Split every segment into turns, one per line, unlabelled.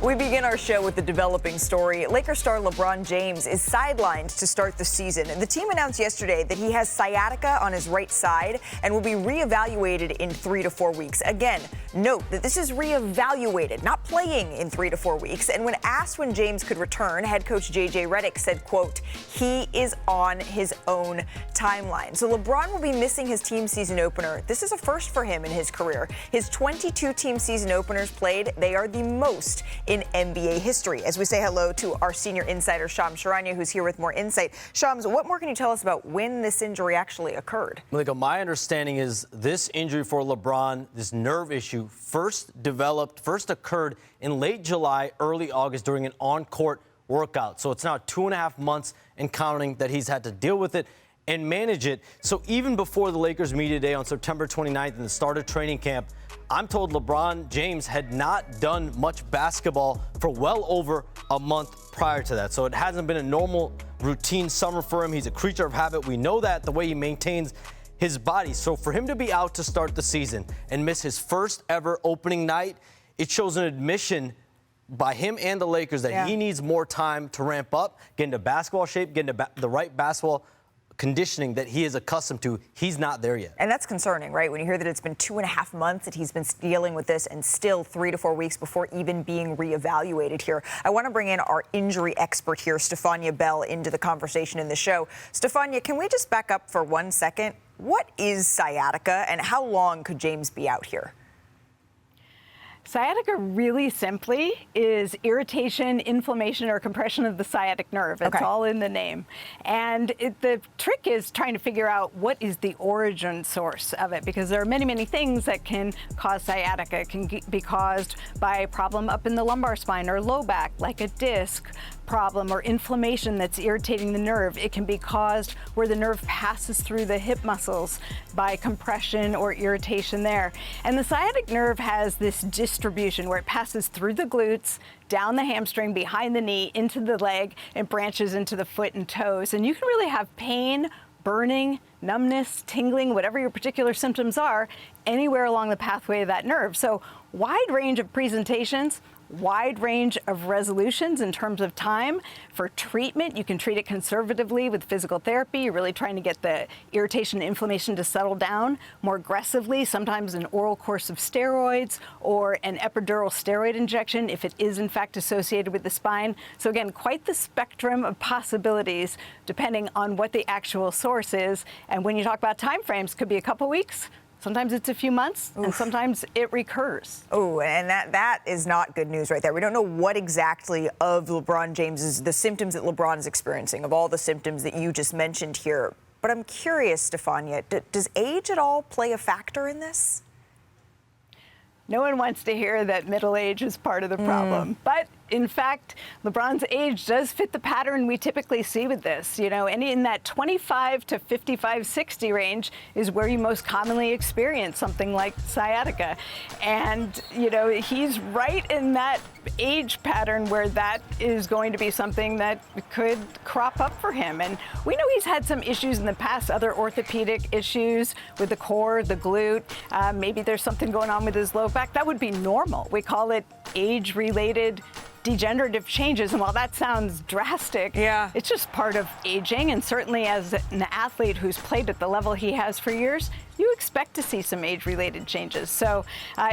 We begin our show with the developing story. Lakers star LeBron James is sidelined to start the season. The team announced yesterday that he has sciatica on his right side and will be reevaluated in 3 to 4 weeks. Again, note that this is reevaluated, not playing in 3 to 4 weeks. And when asked when James could return, head coach J.J. Redick said, quote, he is on his own timeline. So LeBron will be missing his team season opener. This is a first for him in his career. His 22 team season openers played, they are the most in NBA history. As we say hello to our senior insider, Charania, who's here with more insight. Shams, what more can you tell us about when this injury actually occurred?
Malika, my understanding is this injury for LeBron, this nerve issue, first occurred in late July, early August during an on-court workout. So it's now 2.5 months and counting that he's had to deal with it and manage it. So even before the Lakers media day on September 29th and the start of training camp, I'm told LeBron James had not done much basketball for well over a month prior to that. So it hasn't been a normal routine summer for him. He's a creature of habit. We know that, the way he maintains his body. So for him to be out to start the season and miss his first ever opening night, it shows an admission by him and the Lakers that he needs more time to ramp up, get into basketball shape, get into the right basketball conditioning that he is accustomed to. He's not there yet.
And that's concerning, right? When you hear that it's been 2.5 months that he's been dealing with this and still 3 to 4 weeks before even being reevaluated here. I want to bring in our injury expert here, Stephania Bell, into the conversation in the show. Stephania, can we just back up for 1 second? What is sciatica and how long could James be out here?
Sciatica really simply is irritation, inflammation, or compression of the sciatic nerve. It's all in the name. And the trick is trying to figure out what is the origin source of it, because there are many, many things that can cause sciatica. It can be caused by a problem up in the lumbar spine or low back, like a disc problem or inflammation that's irritating the nerve. It can be caused where the nerve passes through the hip muscles by compression or irritation there. And the sciatic nerve has this distribution where it passes through the glutes, down the hamstring, behind the knee, into the leg, and branches into the foot and toes. And you can really have pain, burning, numbness, tingling, whatever your particular symptoms are, anywhere along the pathway of that nerve. So wide range of presentations, wide range of resolutions in terms of time. For treatment, you can treat it conservatively with physical therapy. You're really trying to get the irritation and inflammation to settle down. More aggressively, sometimes an oral course of steroids or an epidural steroid injection if it is in fact associated with the spine. So again, quite the spectrum of possibilities depending on what the actual source is. And when you talk about time frames, it could be a couple weeks. Sometimes it's a few months, and sometimes it recurs.
Oh, and that is not good news right there. We don't know what exactly of LeBron James's, the symptoms that LeBron is experiencing, of all the symptoms that you just mentioned here. But I'm curious, Stephania, does age at all play a factor in this?
No one wants to hear that middle age is part of the problem. But in fact, LeBron's age does fit the pattern we typically see with this. You know, and in that 25 to 55, 60 range is where you most commonly experience something like sciatica. And, you know, he's right in that age pattern where that is going to be something that could crop up for him. And we know he's had some issues in the past, other orthopedic issues with the core, the glute. Maybe there's something going on with his low back. That would be normal. We call it age-related degenerative changes, and while that sounds drastic, it's just part of aging. And certainly as an athlete who's played at the level he has for years, you expect to see some age-related changes. So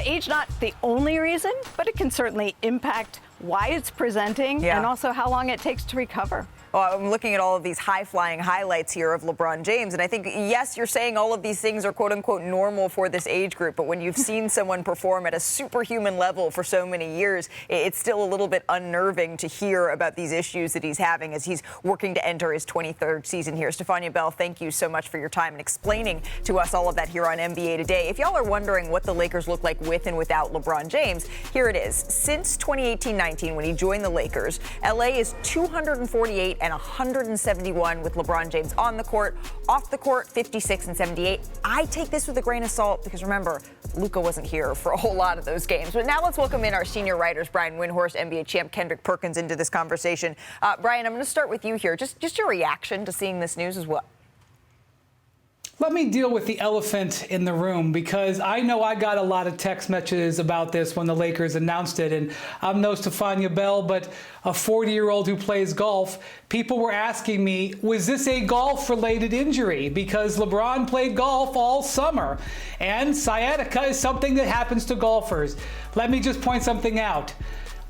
age not the only reason, but it can certainly impact why it's presenting and also how long it takes to recover.
Well, I'm looking at all of these high-flying highlights here of LeBron James, and I think, yes, you're saying all of these things are quote-unquote normal for this age group, but when you've seen someone perform at a superhuman level for so many years, it's still a little bit unnerving to hear about these issues that he's having as he's working to enter his 23rd season here. Stephania Bell, thank you so much for your time and explaining to us all of that here on NBA Today. If y'all are wondering what the Lakers look like with and without LeBron James, here it is. Since 2018-19, when he joined the Lakers, LA is 248 and 171 with LeBron James on the court. Off the court, 56 and 78. I take this with a grain of salt because, remember, Luka wasn't here for a whole lot of those games. But now let's welcome in our senior writers, Brian Windhorst, NBA champ Kendrick Perkins, into this conversation. Brian, I'm going to start with you here. Just your reaction to seeing this news as well.
Let me deal with the elephant in the room, because I know I got a lot of text messages about this when the Lakers announced it. And I'm no Stephania Bell, but a 40-year-old who plays golf. People were asking me, was this a golf-related injury? Because LeBron played golf all summer. And sciatica is something that happens to golfers. Let me just point something out.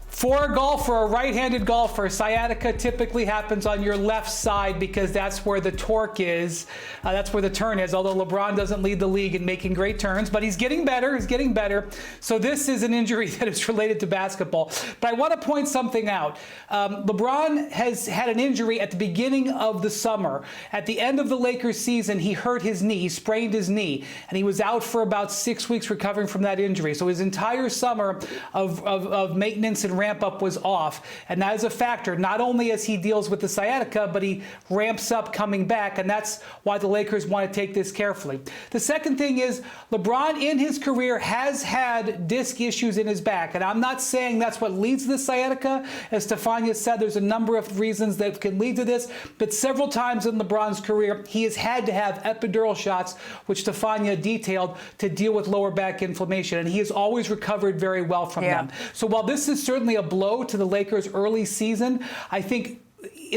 For a golfer, a right-handed golfer, sciatica typically happens on your left side because that's where the torque is. That's where the turn is, although LeBron doesn't lead the league in making great turns, but he's getting better. He's getting better. So this is an injury that is related to basketball. But I want to point something out. LeBron has had an injury at the beginning of the summer. At the end of the Lakers season, he hurt his knee, he sprained his knee, and he was out for about 6 weeks recovering from that injury. So his entire summer of maintenance and ramp up was off, and that is a factor, not only as he deals with the sciatica, but he ramps up coming back, and that's why the Lakers want to take this carefully. The second thing is LeBron in his career has had disc issues in his back, and I'm not saying that's what leads to the sciatica. As Stephania said, there's a number of reasons that can lead to this, but several times in LeBron's career, he has had to have epidural shots, which Stephania detailed, to deal with lower back inflammation, and he has always recovered very well from them. So while this is certainly a blow to the Lakers' early season, I think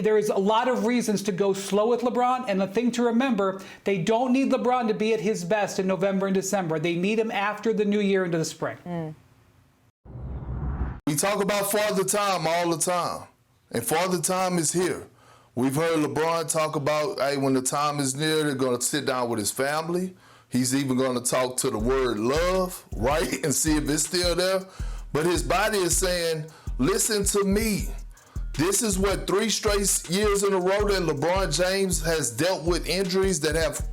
there is a lot of reasons to go slow with LeBron. And the thing to remember, they don't need LeBron to be at his best in November and December. They need him after the new year into the spring.
We talk about Father Time all the time, and Father Time is here. We've heard LeBron talk about, hey, when the time is near, they're going to sit down with his family. He's even going to talk to the word love, right, and see if it's still there. But his body is saying, listen to me. This is what 3 straight years in a row that LeBron James has dealt with injuries that have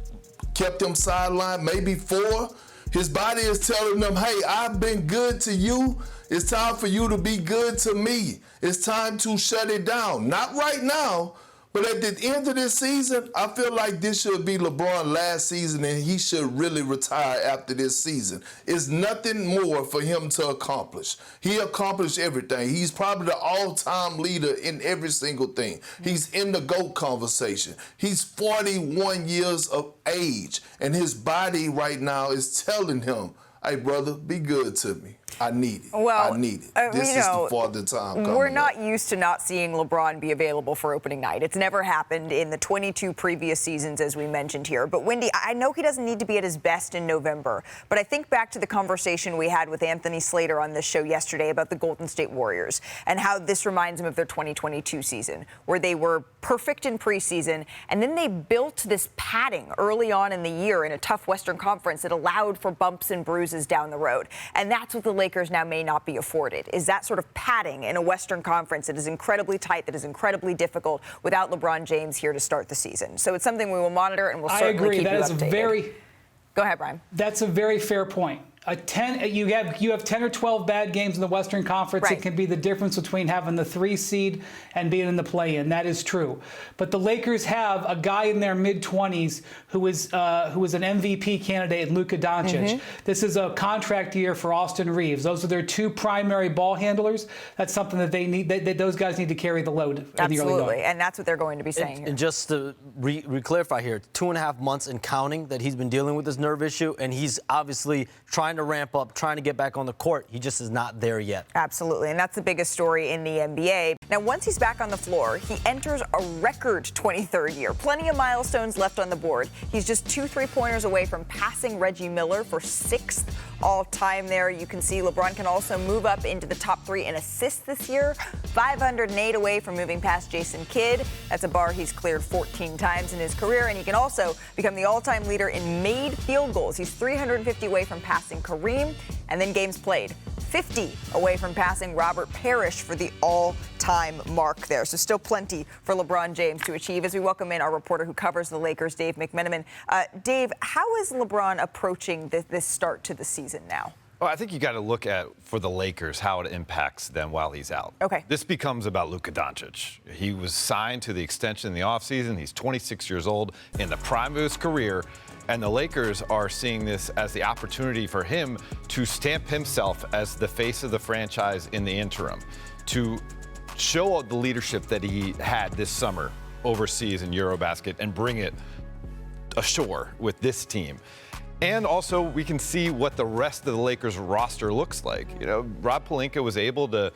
kept him sidelined, maybe 4. His body is telling them, hey, I've been good to you. It's time for you to be good to me. It's time to shut it down. Not right now, but at the end of this season, I feel like this should be LeBron's last season, and he should really retire after this season. It's nothing more for him to accomplish. He accomplished everything. He's probably the all-time leader in every single thing. He's in the GOAT conversation. He's 41 years of age, and his body right now is telling him, hey, brother, be good to me. I need it.
Well,
I need it. This is the Father Time coming
We're not used to not seeing LeBron be available for opening night. It's never happened in the 22 previous seasons, as we mentioned here. But, Wendy, I know he doesn't need to be at his best in November, but I think back to the conversation we had with Anthony Slater on this show yesterday about the Golden State Warriors and how this reminds him of their 2022 season, where they were perfect in preseason, and then they built this padding early on in the year in a tough Western Conference that allowed for bumps and bruises down the road. And that's what the Lakers now may not be afforded, is that sort of padding in a Western Conference that is incredibly tight, that is incredibly difficult without LeBron James here to start the season. So it's something we will monitor, and we'll certainly keep you updated. Go ahead, Brian.
That's a very fair point. You have 10 or 12 bad games in the Western Conference.
Right.
It can be the difference between having the 3 seed and being in the play-in. That is true. But the Lakers have a guy in their mid-20s who is an MVP candidate, Luka Doncic. This is a contract year for Austin Reeves. Those are their 2 primary ball handlers. That's something that they need. That those guys need to carry the load.
Absolutely, and that's what they're going to be saying here.
And just to re-clarify here, 2.5 months and counting that he's been dealing with this nerve issue, and he's obviously trying to ramp up, trying to get back on the court. He just is not there yet.
Absolutely, and that's the biggest story in the NBA. Now, once he's back on the floor, he enters a record 23rd year. Plenty of milestones left on the board. He's just 2 3-pointers away from passing Reggie Miller for 6th all-time there. You can see LeBron can also move up into the top 3 in assists this year. 508 away from moving past Jason Kidd. That's a bar he's cleared 14 times in his career, and he can also become the all-time leader in made field goals. He's 350 away from passing Kareem, and then games played. 50 away from passing Robert Parrish for the all-time mark there. So still plenty for LeBron James to achieve. As we welcome in our reporter who covers the Lakers, Dave McMenamin. Dave, how is LeBron approaching this start to the season now?
Well, I think you got to look at, for the Lakers, how it impacts them while he's out.
Okay.
This becomes about Luka Doncic. He was signed to the extension in the offseason. He's 26 years old, in the prime of his career. And the Lakers are seeing this as the opportunity for him to stamp himself as the face of the franchise in the interim, to show the leadership that he had this summer overseas in Eurobasket and bring it ashore with this team. And also, we can see what the rest of the Lakers roster looks like. You know, Rob Pelinka was able to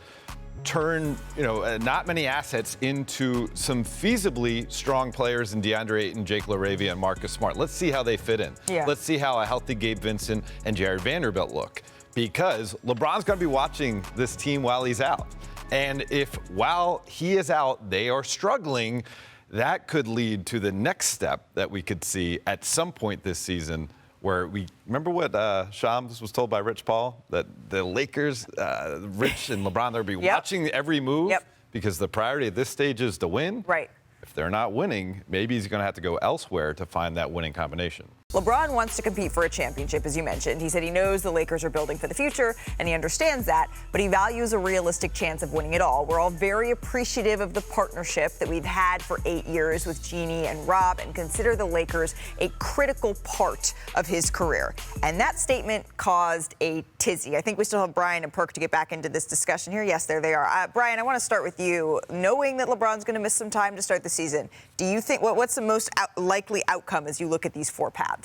turn, not many assets into some feasibly strong players in DeAndre Ayton, Jake LaRavia, and Marcus Smart. Let's see how they fit in.
Yeah.
Let's see how a healthy Gabe Vincent and Jared Vanderbilt look. Because LeBron's going to be watching this team while he's out. And if while he is out, they are struggling, that could lead to the next step that we could see at some point this season, where we remember what Shams was told by Rich Paul, that the Lakers, Rich and LeBron, they'll be watching every move because the priority at this stage is to win.
Right.
If they're not winning, maybe he's going to have to go elsewhere to find that winning combination.
LeBron wants to compete for a championship, as you mentioned. He said he knows the Lakers are building for the future, and he understands that, but he values a realistic chance of winning it all. We're all very appreciative of the partnership that we've had for 8 years with Jeannie and Rob, and consider the Lakers a critical part of his career. And that statement caused a tizzy. I think we still have Brian and Perk to get back into this discussion here. Yes, there they are. Brian, I want to start with you. Knowing that LeBron's going to miss some time to start the season, do you think what's the most likely outcome as you look at these four paths?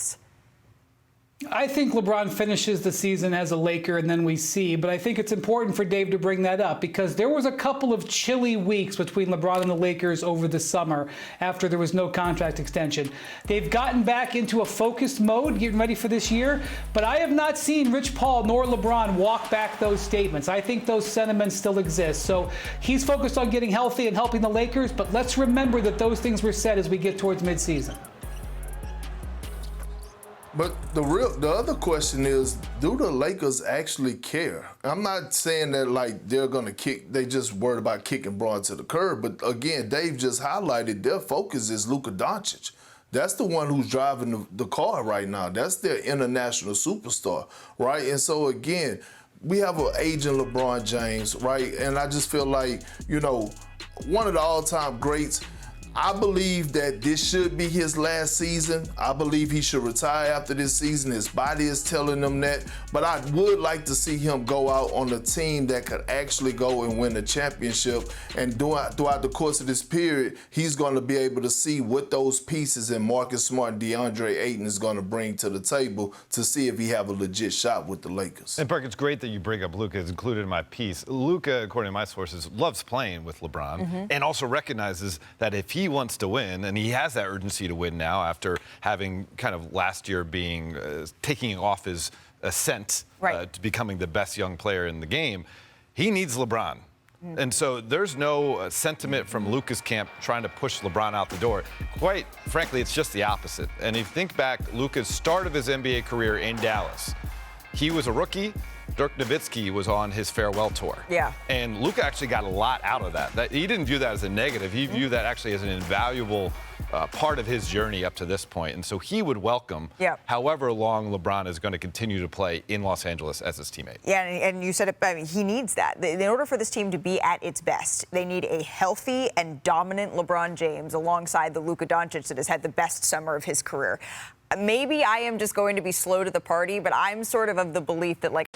I think LeBron finishes the season as a Laker, and then we see. But I think it's important for Dave to bring that up because there was a couple of chilly weeks between LeBron and the Lakers over the summer after there was no contract extension. They've gotten back into a focused mode, getting ready for this year. But I have not seen Rich Paul nor LeBron walk back those statements. I think those sentiments still exist. So he's focused on getting healthy and helping the Lakers. But let's remember that those things were said as we get towards midseason.
But the other question is, do the Lakers actually care? I'm not saying that like they're gonna kick, they just worried about kicking Braun to the curb. But again, Dave just highlighted their focus is Luka Doncic. That's the one who's driving the car right now. That's their international superstar, right? And so again, we have an aging LeBron James, right? And I just feel like, one of the all-time greats. I believe that this should be his last season. I believe he should retire after this season. His body is telling him that. But I would like to see him go out on a team that could actually go and win a championship. And throughout the course of this period, he's going to be able to see what those pieces in Marcus Smart and DeAndre Ayton is going to bring to the table to see if he have a legit shot with the Lakers.
And, Perk, it's great that you bring up Luka. It's included in my piece. Luka, according to my sources, loves playing with LeBron and also recognizes that if he wants to win, and he has that urgency to win now after having kind of last year being taking off his ascent to becoming the best young player in the game, he needs LeBron. And so there's no sentiment from Luka's camp trying to push LeBron out the door. Quite frankly, it's just the opposite. And if you think back, Luka's start of his NBA career in Dallas, he was a rookie. Dirk Nowitzki was on his farewell tour.
Yeah.
And Luka actually got a lot out of that. He didn't view that as a negative. He viewed that actually as an invaluable part of his journey up to this point. And so he would welcome however long LeBron is going to continue to play in Los Angeles as his teammate.
Yeah, and you said it, I mean, he needs that. In order for this team to be at its best, they need a healthy and dominant LeBron James alongside the Luka Doncic that has had the best summer of his career. Maybe I am just going to be slow to the party, but I'm sort of the belief that, like,